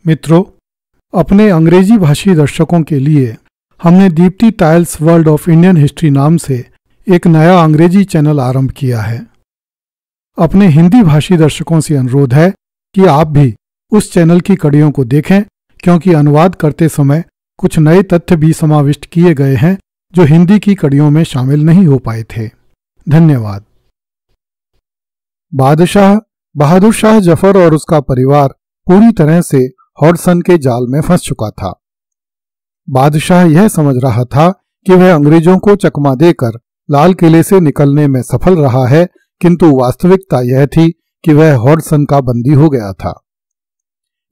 मित्रों, अपने अंग्रेजी भाषी दर्शकों के लिए हमने Deepti tiles world of Indian history नाम से एक नया अंग्रेजी चैनल आरंभ किया है। अपने हिंदी भाषी दर्शकों से अनुरोध है कि आप भी उस चैनल की कड़ियों को देखें, क्योंकि अनुवाद करते समय कुछ नए तथ्य भी समाविष्ट किए गए हैं जो हिंदी की कड़ियों में शामिल नहीं हो पाए थे। धन्यवाद। बादशाह बहादुर शाह जफर और उसका परिवार पूरी तरह से हॉडसन के जाल में फंस चुका था। बादशाह यह समझ रहा था कि वह अंग्रेजों को चकमा देकर लाल किले से निकलने में सफल रहा है, किंतु वास्तविकता यह थी कि वह हॉडसन का बंदी हो गया था।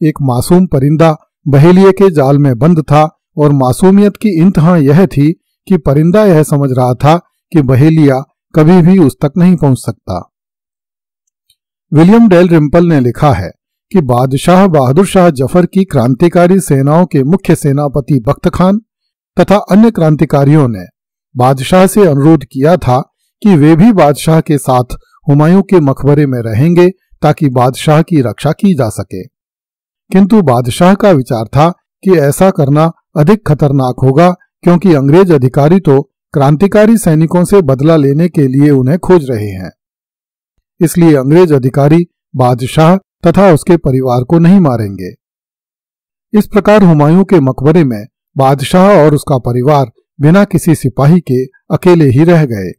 एक मासूम परिंदा बहेलिये के जाल में बंद था और मासूमियत की इंतहा यह थी कि परिंदा यह समझ रहा था कि बहेलिया कभी भी उस तक नहीं पहुंच सकता। विलियम डेलरिम्पल ने लिखा है कि बादशाह बहादुर शाह जफर की क्रांतिकारी सेनाओं के मुख्य सेनापति बख्त खान तथा अन्य क्रांतिकारियों ने बादशाह से अनुरोध किया था कि वे भी बादशाह के साथ हुमायूं के मकबरे में रहेंगे ताकि बादशाह की रक्षा की जा सके, किंतु बादशाह का विचार था कि ऐसा करना अधिक खतरनाक होगा, क्योंकि अंग्रेज अधिकारी तो क्रांतिकारी सैनिकों से बदला लेने के लिए उन्हें खोज रहे हैं। इसलिए अंग्रेज अधिकारी बादशाह तथा उसके परिवार को नहीं मारेंगे। इस प्रकार हुमायूं के मकबरे में बादशाह और उसका परिवार बिना किसी सिपाही के अकेले ही रह गए।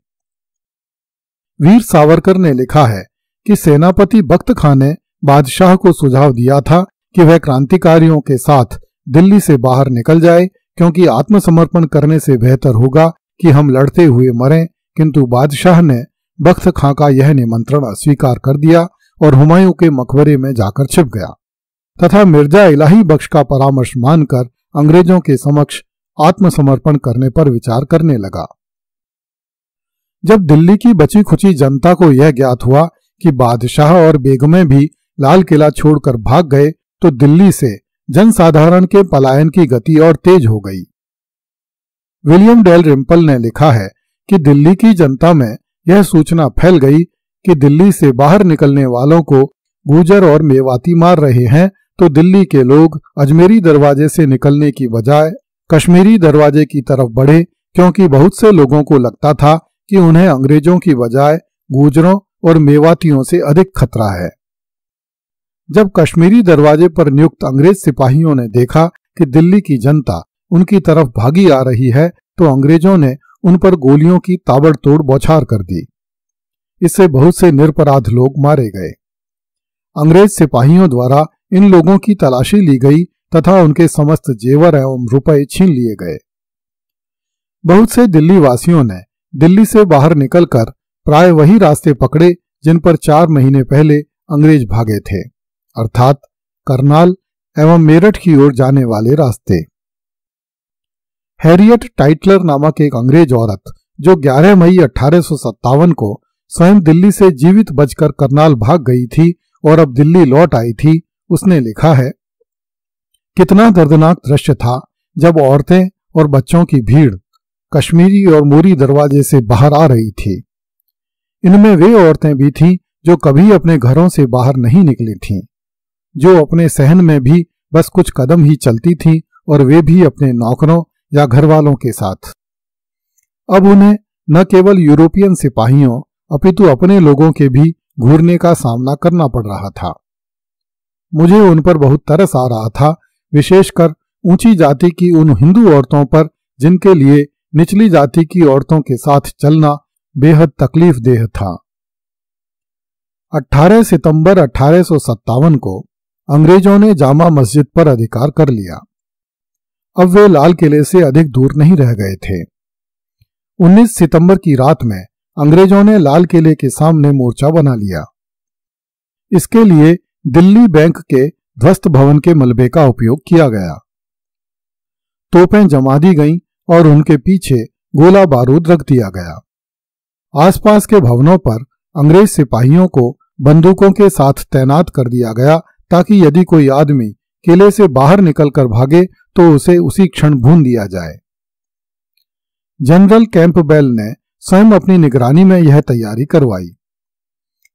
वीर सावरकर ने लिखा है कि सेनापति बख्त खान ने बादशाह को सुझाव दिया था कि वह क्रांतिकारियों के साथ दिल्ली से बाहर निकल जाए, क्योंकि आत्मसमर्पण करने से बेहतर होगा कि हम लड़ते हुए मरें, किंतु बादशाह ने बख्त खां का यह निमंत्रण अस्वीकार कर दिया और हुमायूं के मकबरे में जाकर छिप गया तथा मिर्जा इलाही बख्श का परामर्श मानकर अंग्रेजों के समक्ष आत्मसमर्पण करने पर विचार करने लगा। जब दिल्ली की बची खुची जनता को यह ज्ञात हुआ कि बादशाह और बेगमें भी लाल किला छोड़कर भाग गए, तो दिल्ली से जनसाधारण के पलायन की गति और तेज हो गई। विलियम डेलरिम्पल ने लिखा है कि दिल्ली की जनता में यह सूचना फैल गई कि दिल्ली से बाहर निकलने वालों को गुर्जर और मेवाती मार रहे हैं, तो दिल्ली के लोग अजमेरी दरवाजे से निकलने की बजाय कश्मीरी दरवाजे की तरफ बढ़े, क्योंकि बहुत से लोगों को लगता था कि उन्हें अंग्रेजों की बजाय गुर्जरों और मेवातियों से अधिक खतरा है। जब कश्मीरी दरवाजे पर नियुक्त अंग्रेज सिपाहियों ने देखा कि दिल्ली की जनता उनकी तरफ भागी आ रही है, तो अंग्रेजों ने उन पर गोलियों की ताबड़तोड़ बौछार कर दी। इससे बहुत से निरपराध लोग मारे गए। अंग्रेज सिपाहियों द्वारा इन लोगों की तलाशी ली गई तथा उनके समस्त जेवर एवं रुपए छीन लिए गए। बहुत से दिल्ली वासियों ने दिल्ली से बाहर निकलकर प्राय वही रास्ते पकड़े जिन पर 4 महीने पहले अंग्रेज भागे थे, अर्थात करनाल एवं मेरठ की ओर जाने वाले रास्ते। हैरियट टाइटलर नामक एक अंग्रेज औरत, जो 11 मई 1857 को स्वयं दिल्ली से जीवित बचकर करनाल भाग गई थी और अब दिल्ली लौट आई थी, उसने लिखा है, कितना दर्दनाक दृश्य था जब औरतें और बच्चों की भीड़ कश्मीरी और मोरी दरवाजे से बाहर आ रही थी। इनमें वे औरतें भी थीं जो कभी अपने घरों से बाहर नहीं निकली थीं, जो अपने सहन में भी बस कुछ कदम ही चलती थीं, और वे भी अपने नौकरों या घरवालों के साथ। अब उन्हें न केवल यूरोपियन सिपाहियों अपितु अपने लोगों के भी घूरने का सामना करना पड़ रहा था। मुझे उन पर बहुत तरस आ रहा था, विशेषकर ऊंची जाति की उन हिंदू औरतों पर जिनके लिए निचली जाति की औरतों के साथ चलना बेहद तकलीफदेह था। 18 सितंबर 1857 को अंग्रेजों ने जामा मस्जिद पर अधिकार कर लिया। अब वे लाल किले से अधिक दूर नहीं रह गए थे। 19 सितंबर की रात में अंग्रेजों ने लाल किले के सामने मोर्चा बना लिया। इसके लिए दिल्ली बैंक के ध्वस्त भवन के मलबे का उपयोग किया गया। तोपें जमा दी गईं और उनके पीछे गोला बारूद रख दिया गया। आसपास के भवनों पर अंग्रेज सिपाहियों को बंदूकों के साथ तैनात कर दिया गया, ताकि यदि कोई आदमी किले से बाहर निकलकर भागे तो उसे उसी क्षण भून दिया जाए। जनरल कैंपबेल ने स्वयं अपनी निगरानी में यह तैयारी करवाई।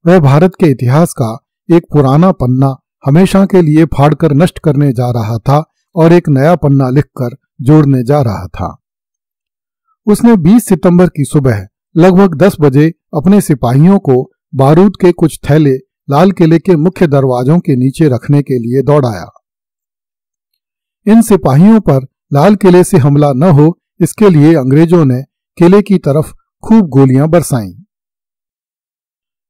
वह भारत के इतिहास का एक पुराना पन्ना हमेशा के लिए फाड़कर नष्ट करने जा रहा था और एक नया पन्ना लिखकर जोड़ने जा रहा था। उसने 20 सितंबर की सुबह लगभग 10 बजे अपने सिपाहियों को बारूद के कुछ थैले लाल किले के मुख्य दरवाजों के नीचे रखने के लिए दौड़ाया। इन सिपाहियों पर लाल किले से हमला न हो इसके लिए अंग्रेजों ने किले की तरफ खूब गोलियां बरसाईं।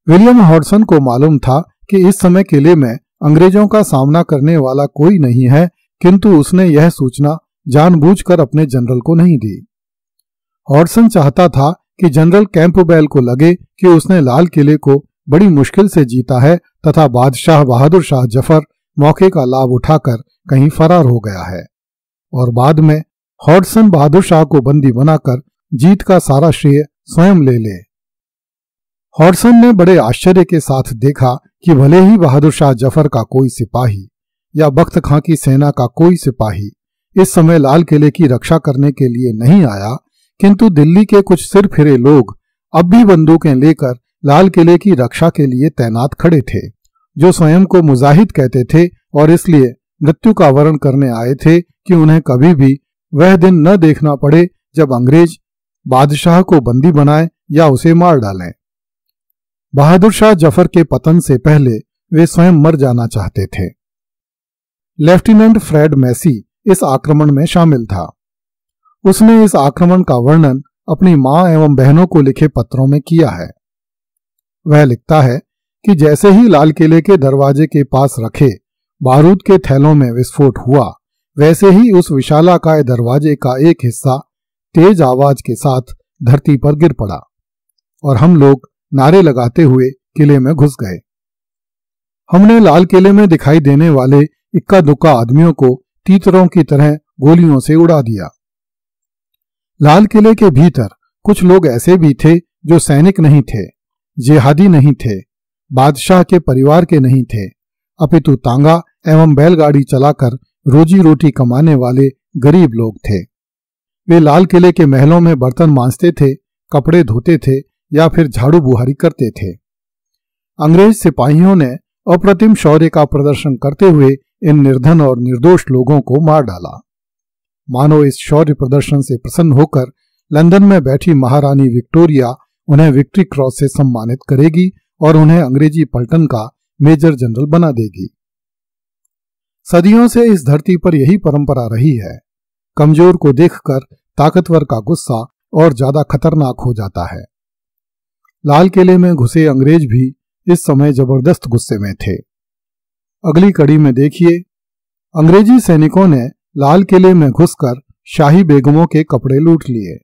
विलियम हॉडसन को मालूम था कि इस समय किले में अंग्रेजों का सामना करने वाला कोई नहीं है, किंतु उसने यह सूचना जानबूझकर अपने जनरल को नहीं दी। हॉडसन चाहता था कि जनरल कैंपबेल को लगे कि उसने लाल किले को बड़ी मुश्किल से जीता है तथा बादशाह बहादुर शाह जफर मौके का लाभ उठाकर कहीं फरार हो गया है, और बाद में हॉडसन बहादुर शाह को बंदी बनाकर जीत का सारा श्रेय स्वयं ले ले। हॉडसन ने बड़े आश्चर्य के साथ देखा कि भले ही बहादुर शाह जफर का कोई सिपाही या बख्त खां की सेना का कोई सिपाही इस समय लाल किले की रक्षा करने के लिए नहीं आया, किंतु दिल्ली के कुछ सिर फिरे लोग अब भी बंदूकें लेकर लाल किले की रक्षा के लिए तैनात खड़े थे, जो स्वयं को मुजाहिद कहते थे और इसलिए मृत्यु का वरण करने आए थे कि उन्हें कभी भी वह दिन न देखना पड़े जब अंग्रेज बादशाह को बंदी बनाए या उसे मार डालें। बहादुर शाह जफर के पतन से पहले वे स्वयं मर जाना चाहते थे। लेफ्टिनेंट फ्रेड मैसी इस आक्रमण में शामिल था। उसने इस आक्रमण का वर्णन अपनी मां एवं बहनों को लिखे पत्रों में किया है। वह लिखता है कि जैसे ही लाल किले के दरवाजे के पास रखे बारूद के थैलों में विस्फोट हुआ, वैसे ही उस विशालाकाय दरवाजे का एक हिस्सा तेज आवाज के साथ धरती पर गिर पड़ा और हम लोग नारे लगाते हुए किले में घुस गए। हमने लाल किले में दिखाई देने वाले इक्का दुक्का आदमियों को तीतरों की तरह गोलियों से उड़ा दिया। लाल किले के भीतर कुछ लोग ऐसे भी थे जो सैनिक नहीं थे, जिहादी नहीं थे, बादशाह के परिवार के नहीं थे, अपितु तांगा एवं बैलगाड़ी चलाकर रोजी रोटी कमाने वाले गरीब लोग थे। वे लाल किले के महलों में बर्तन मांजते थे, कपड़े धोते थे या फिर झाड़ू बुहारी करते थे। अंग्रेज सिपाहियों ने अप्रतिम शौर्य का प्रदर्शन करते हुए इन निर्धन और निर्दोष लोगों को मार डाला। मानो इस शौर्य प्रदर्शन से प्रसन्न होकर लंदन में बैठी महारानी विक्टोरिया उन्हें विक्ट्री क्रॉस से सम्मानित करेगी और उन्हें अंग्रेजी पलटन का मेजर जनरल बना देगी। सदियों से इस धरती पर यही परंपरा रही है। कमजोर को देखकर ताकतवर का गुस्सा और ज्यादा खतरनाक हो जाता है। लाल किले में घुसे अंग्रेज भी इस समय जबरदस्त गुस्से में थे। अगली कड़ी में देखिए, अंग्रेजी सैनिकों ने लाल किले में घुसकर शाही बेगमों के कपड़े लूट लिए।